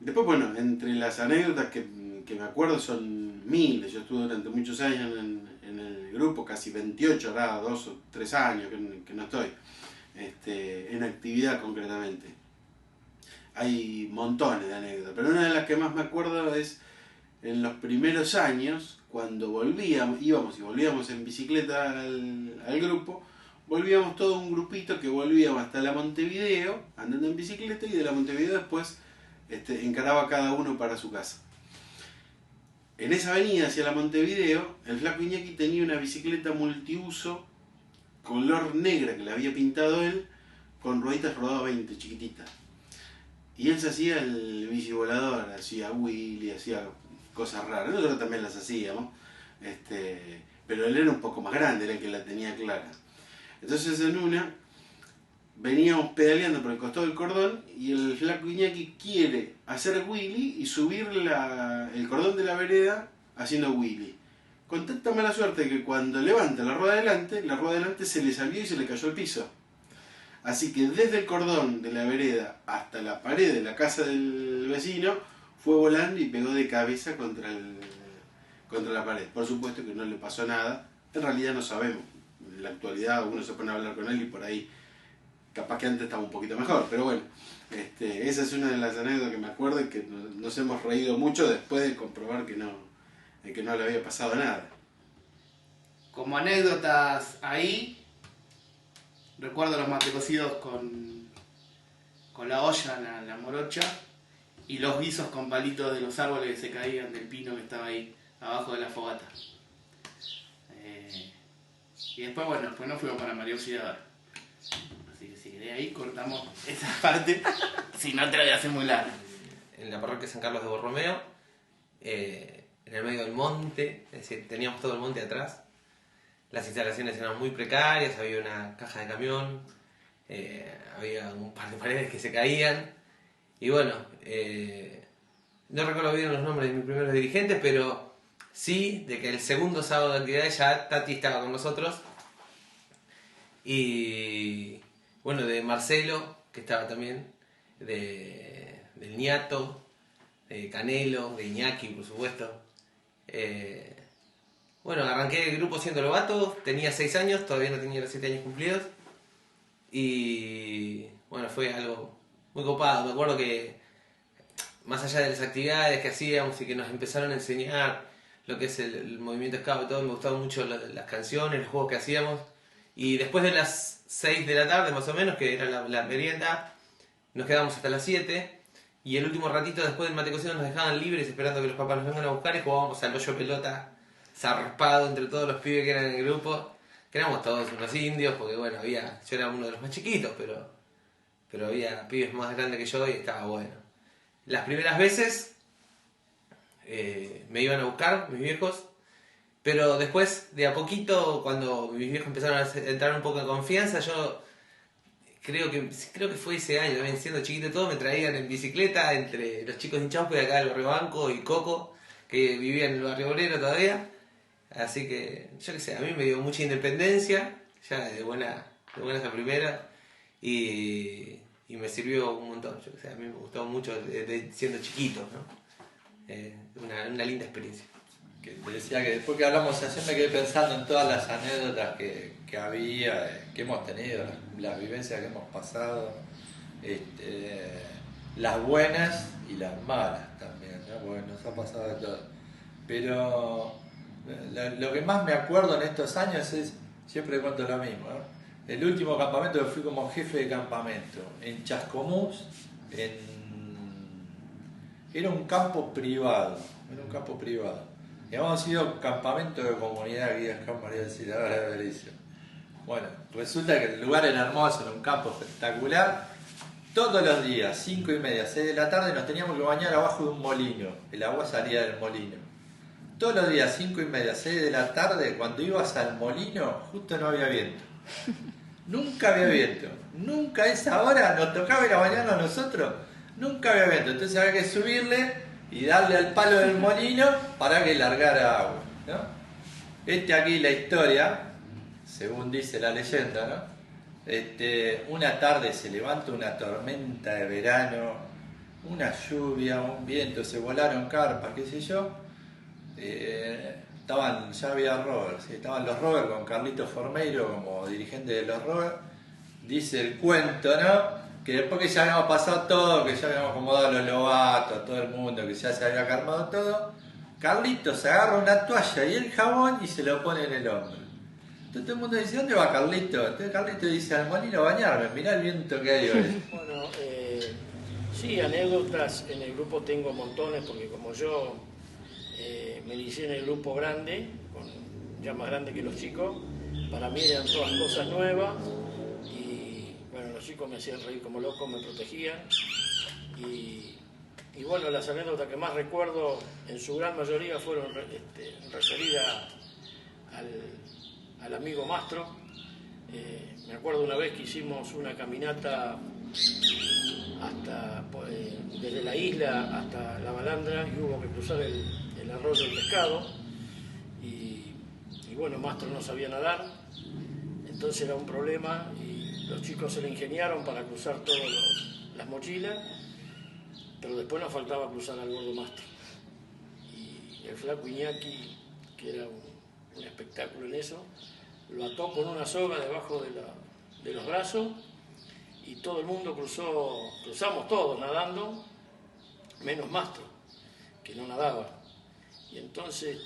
Después, bueno, entre las anécdotas que me acuerdo son miles. Yo estuve durante muchos años en el grupo, casi 28, ahora 2 o 3 años que no estoy, en actividad concretamente. Hay montones de anécdotas, pero una de las que más me acuerdo es en los primeros años, cuando íbamos y volvíamos en bicicleta al grupo, volvíamos todo un grupito que volvíamos hasta la Montevideo, andando en bicicleta, y de la Montevideo después encaraba cada uno para su casa. En esa avenida hacia la Montevideo, el flaco Iñaki tenía una bicicleta multiuso, color negra, que la había pintado él, con rueditas rodado 20, chiquititas. Y él se hacía el bicivolador, hacía Willy, hacía cosas raras. Nosotros también las hacíamos, pero él era un poco más grande, era el que la tenía clara. Entonces en una veníamos pedaleando por el costado del cordón y el flaco Iñaki quiere hacer Willy y subir el cordón de la vereda haciendo Willy. Con tanta mala suerte que cuando levanta la rueda delante se le salió y se le cayó al piso. Así que desde el cordón de la vereda hasta la pared de la casa del vecino fue volando y pegó de cabeza contra la pared. Por supuesto que no le pasó nada, en realidad no sabemos. En la actualidad uno se pone a hablar con él y por ahí capaz que antes estaba un poquito mejor, pero bueno, esa es una de las anécdotas que me acuerdo y que nos hemos reído mucho después de comprobar que no le había pasado nada. Como anécdotas ahí, recuerdo los matecocidos con la olla, la morocha, y los guisos con palitos de los árboles que se caían del pino que estaba ahí abajo de la fogata. Y después, bueno, después nos fuimos para María Auxiliadora. Así que si querés ahí cortamos esa parte, si no te la voy a hacer muy larga. En la parroquia San Carlos de Borromeo, en el medio del monte, es decir, teníamos todo el monte atrás. Las instalaciones eran muy precarias, había una caja de camión, había un par de paredes que se caían. Y bueno, no recuerdo bien los nombres de mis primeros dirigentes, pero sí de que el segundo sábado de actividades ya Tati estaba con nosotros. Y bueno, de Marcelo, que estaba también, del Niato, de Canelo, de Iñaki, por supuesto. Bueno, arranqué el grupo siendo novato, tenía 6 años, todavía no tenía los 7 años cumplidos. Y bueno, fue algo muy copado. Me acuerdo que más allá de las actividades que hacíamos y que nos empezaron a enseñar lo que es el movimiento scout y todo, me gustaban mucho las canciones, los juegos que hacíamos. Y después de las 6 de la tarde más o menos, que era la merienda, nos quedamos hasta las 7. Y el último ratito después del mate cocido nos dejaban libres esperando que los papás nos vengan a buscar y jugábamos al hoyo pelota zarpado entre todos los pibes que eran en el grupo, que éramos todos unos indios, porque bueno, yo era uno de los más chiquitos, pero había pibes más grandes que yo y estaba bueno. Las primeras veces me iban a buscar mis viejos, pero después de a poquito, cuando mis viejos empezaron a entrar un poco en confianza, yo creo que fue ese año, también siendo chiquito todo, me traían en bicicleta entre los chicos hinchados de acá del barrio Banco y Coco, que vivía en el barrio obrero todavía. Así que, yo qué sé, a mí me dio mucha independencia, ya de buenas a primeras, y me sirvió un montón. Yo qué sé, a mí me gustó mucho siendo chiquito, ¿no? Una linda experiencia. Que te decía que después que hablamos así me quedé pensando en todas las anécdotas que había, que hemos tenido, las vivencias que hemos pasado, las buenas y las malas también, ¿no? Porque nos ha pasado de todo. Pero lo que más me acuerdo en estos años es, siempre cuento lo mismo, ¿no? El último campamento que fui como jefe de campamento en Chascomús, era un campo privado, y habíamos sido campamento de comunidad aquí acá en María Auxiliadora de Bericio. Bueno, resulta que el lugar era hermoso, era un campo espectacular. Todos los días, 5:30, 6 de la tarde, nos teníamos que bañar abajo de un molino. El agua salía del molino. Todos los días, 5:30, 6 de la tarde, cuando ibas al molino, justo no había viento. Nunca había viento. Nunca a esa hora nos tocaba ir a bañarnos a nosotros. Nunca había viento. Entonces había que subirle y darle al palo del molino para que largara agua, ¿no? Aquí la historia, según dice la leyenda, ¿no? Una tarde se levanta una tormenta de verano, una lluvia, un viento, se volaron carpas, qué sé yo. Ya había rovers, ¿sí? Estaban los rovers con Carlito Formeiro como dirigente de los rovers. Dice el cuento, ¿no? Que después que ya habíamos pasado todo, que ya habíamos acomodado a los lobatos, a todo el mundo, que ya se había calmado todo, Carlito se agarra una toalla y el jabón y se lo pone en el hombro. Entonces todo el mundo dice, ¿dónde va Carlito? Entonces Carlito dice, al molino a bañarme, mirá el viento que hay hoy. Bueno, sí, anécdotas en el grupo tengo montones, porque como yo me inicié en el grupo grande, ya más grande que los chicos, para mí eran todas cosas nuevas, y bueno, los chicos me hacían reír como locos, me protegían, y bueno, las anécdotas que más recuerdo en su gran mayoría fueron referidas al amigo Mastro. Me acuerdo una vez que hicimos una caminata desde la isla hasta la Balandra y hubo que cruzar el arroyo del Pescado, y bueno, Mastro no sabía nadar, entonces era un problema y los chicos se le ingeniaron para cruzar todas las mochilas, pero después nos faltaba cruzar al gordo Mastro, y el flaco Iñaki, que era un espectáculo en eso, lo ató con una soga debajo de los brazos, y todo el mundo cruzamos todos nadando, menos Mastro, que no nadaba. Y entonces,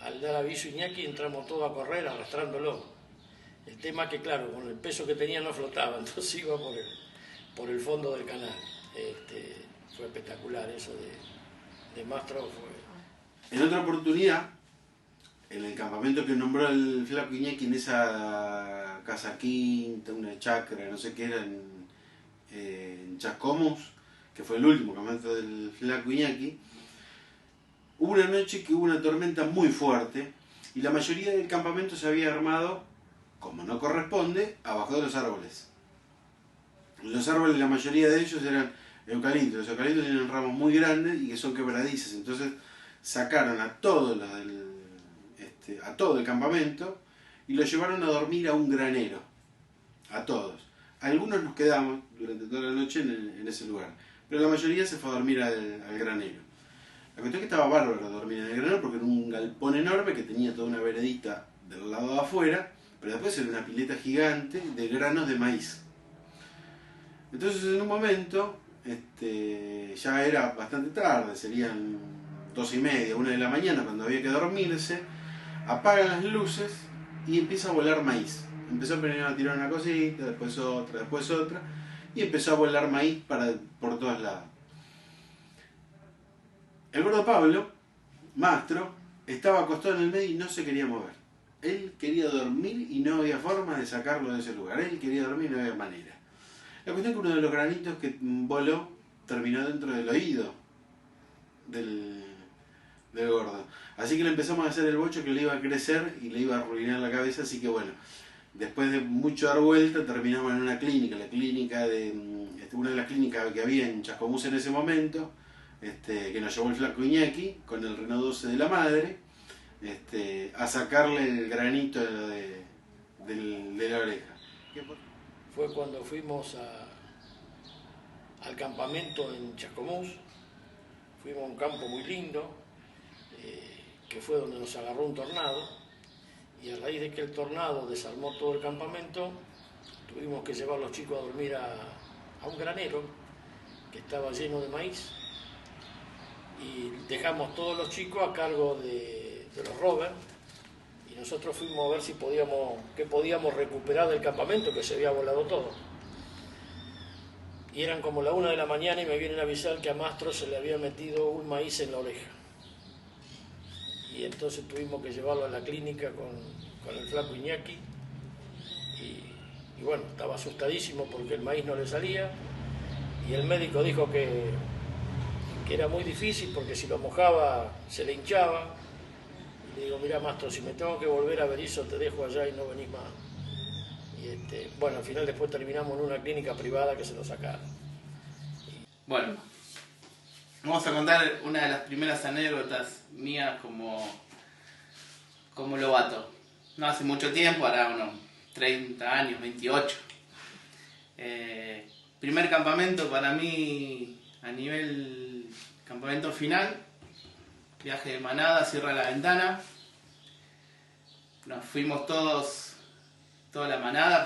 al dar aviso Iñaki, entramos todos a correr arrastrándolo. El tema es que, claro, con el peso que tenía no flotaba, entonces iba por el fondo del canal. Fue espectacular eso de Mastro. En otra oportunidad, en el campamento que nombró el flaco Iñaki, en esa casa quinta, una chacra, no sé qué era, en Chascomús, que fue el último campamento del flaco Iñaki, hubo una noche que hubo una tormenta muy fuerte y la mayoría del campamento se había armado, como no corresponde, abajo de los árboles. Los árboles, la mayoría de ellos eran eucaliptos. Los eucaliptos tienen ramas muy grandes y que son quebradizas, entonces sacaron a todo el campamento y lo llevaron a dormir a un granero, a todos. Algunos nos quedamos durante toda la noche en ese lugar, pero la mayoría se fue a dormir al granero. La cuestión es que estaba bárbaro dormir en el granero porque era un galpón enorme que tenía toda una veredita del lado de afuera, pero después era una pileta gigante de granos de maíz. Entonces en un momento, ya era bastante tarde, serían 2:30, 1 de la mañana, cuando había que dormirse, apagan las luces y empieza a volar maíz. Empezó primero a tirar una cosita, después otra, y empezó a volar maíz por todos lados. El gordo Pablo, Mastro, estaba acostado en el medio y no se quería mover. Él quería dormir y no había forma de sacarlo de ese lugar. Él quería dormir y no había manera. La cuestión es que uno de los granitos que voló terminó dentro del oído del gordo. Así que le empezamos a hacer el bocho que le iba a crecer y le iba a arruinar la cabeza, así que bueno, después de mucho dar vuelta terminamos en una clínica, una de las clínicas que había en Chascomús en ese momento, que nos llevó el flaco Iñaki con el Renault 12 de la madre, a sacarle el granito de la oreja. Fue cuando fuimos al campamento en Chascomús, fuimos a un campo muy lindo, que fue donde nos agarró un tornado, y a raíz de que el tornado desarmó todo el campamento, tuvimos que llevar a los chicos a dormir a un granero que estaba lleno de maíz, y dejamos todos los chicos a cargo de los rovers, y nosotros fuimos a ver si podíamos recuperar del campamento, que se había volado todo. Y eran como la 1 de la mañana y me vienen a avisar que a Mastro se le había metido un maíz en la oreja. Y entonces tuvimos que llevarlo a la clínica con el flaco Iñaki, y bueno, estaba asustadísimo porque el maíz no le salía, y el médico dijo que era muy difícil porque si lo mojaba se le hinchaba. Y le digo, mira Mastro, si me tengo que volver a Berisso te dejo allá y no venís más. Y bueno, al final después terminamos en una clínica privada que se lo sacaron. Bueno, vamos a contar una de las primeras anécdotas mías como lobato. No hace mucho tiempo, ahora unos 30 años, 28. Primer campamento para mí a nivel campamento final, viaje de manada, Sierra de la Ventana. Nos fuimos toda la manada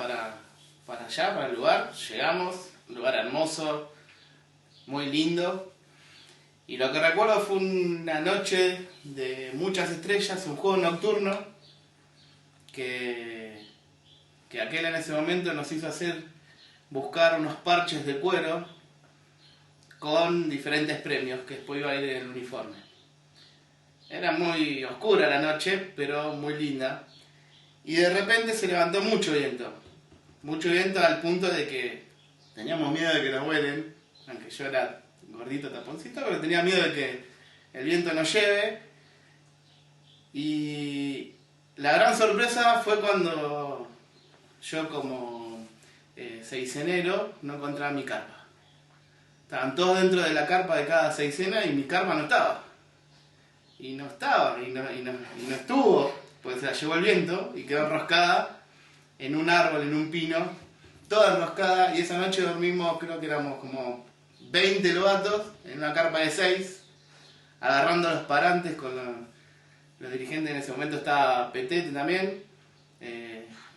para allá, para el lugar. Llegamos, un lugar hermoso, muy lindo. Y lo que recuerdo fue una noche de muchas estrellas, un juego nocturno que aquel en ese momento nos hizo buscar unos parches de cuero con diferentes premios que después iba a ir en el uniforme. Era muy oscura la noche, pero muy linda. Y de repente se levantó mucho viento al punto de que teníamos miedo de que nos vuelen, aunque yo era gordito taponcito, pero tenía miedo de que el viento nos lleve. Y la gran sorpresa fue cuando yo, como seicenero, no encontraba mi carpa. Estaban todos dentro de la carpa de cada seisena y mi carpa no estaba. Y no estuvo, pues se la llevó el viento y quedó enroscada en un árbol, en un pino, toda enroscada. Y esa noche dormimos, creo que éramos como 20 lobatos en una carpa de 6, agarrando los parantes con los dirigentes. En ese momento estaba Petete también,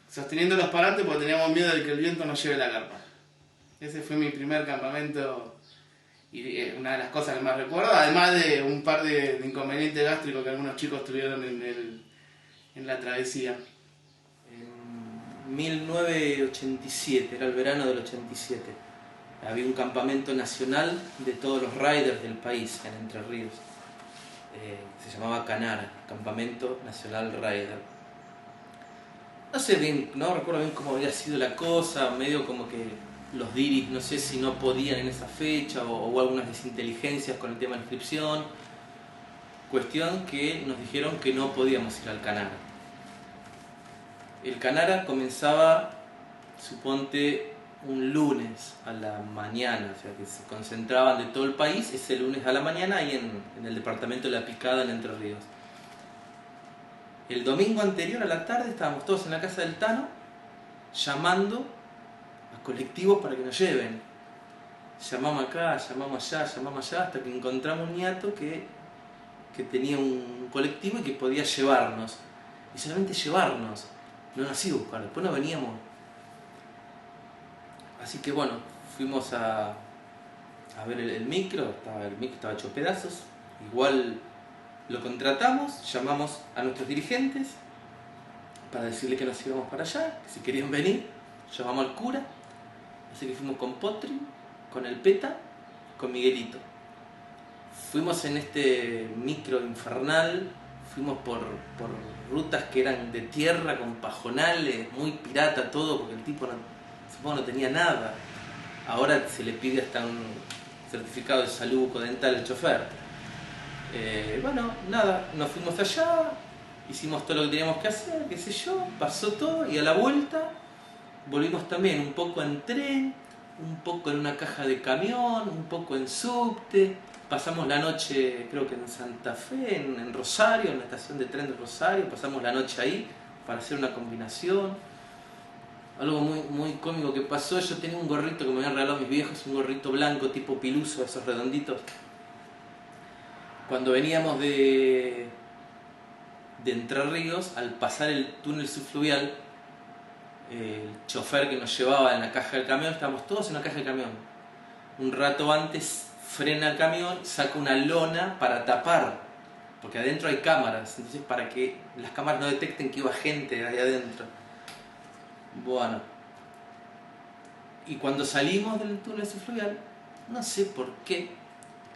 sosteniendo los parantes porque teníamos miedo de que el viento nos lleve la carpa. Ese fue mi primer campamento y una de las cosas que más recuerdo, además de un par de inconvenientes gástricos que algunos chicos tuvieron en la travesía. En 1987, era el verano del 87, había un campamento nacional de todos los riders del país en Entre Ríos. Se llamaba Canara, Campamento Nacional Rider. No sé bien, no recuerdo bien cómo había sido la cosa, medio como que los diris, no sé si no podían en esa fecha o hubo algunas desinteligencias con el tema de la inscripción. Cuestión que nos dijeron que no podíamos ir al Canara. El Canara comenzaba, suponte, un lunes a la mañana, o sea que se concentraban de todo el país ese lunes a la mañana ahí en el departamento de La Picada en Entre Ríos. El domingo anterior a la tarde estábamos todos en la casa del Tano llamando a colectivos para que nos lleven. Llamamos acá, llamamos allá, hasta que encontramos un niato que tenía un colectivo y que podía llevarnos. Y solamente llevarnos, no nos iba a buscar, después no veníamos. Así que bueno, fuimos a ver el micro estaba hecho pedazos. Igual lo contratamos, llamamos a nuestros dirigentes para decirle que nos íbamos para allá, que si querían venir, llamamos al cura. Así que fuimos con Potri, con el Peta, con Miguelito. Fuimos en este micro infernal, fuimos por rutas que eran de tierra, con pajonales, muy pirata todo, porque el tipo no tenía nada. Ahora se le pide hasta un certificado de salud bucodental al chofer. Bueno, nada, nos fuimos allá, hicimos todo lo que teníamos que hacer, qué sé yo, pasó todo y a la vuelta volvimos también un poco en tren, un poco en una caja de camión, un poco en subte. Pasamos la noche, creo que en Santa Fe, en Rosario, en la estación de tren de Rosario, pasamos la noche ahí para hacer una combinación. Algo muy, muy cómico que pasó, yo tenía un gorrito que me habían regalado mis viejos, un gorrito blanco tipo piluso, esos redonditos. Cuando veníamos de Entre Ríos, al pasar el túnel subfluvial, el chofer que nos llevaba en la caja del camión, estábamos todos en la caja del camión. Un rato antes frena el camión, saca una lona para tapar, porque adentro hay cámaras, entonces para que las cámaras no detecten que iba gente ahí adentro. Bueno, y cuando salimos del túnel subfluvial, no sé por qué,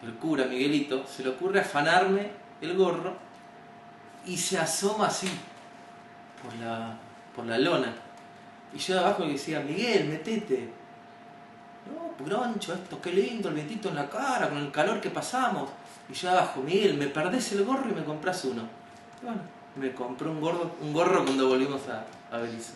el cura Miguelito se le ocurre afanarme el gorro y se asoma así por la lona. Y yo de abajo le decía, Miguel, metete. No, Groncho, esto qué lindo, el vientito en la cara, con el calor que pasamos. Y yo de abajo, Miguel, me perdés el gorro y me compras uno. Y bueno, me compré un gorro cuando volvimos a Belice.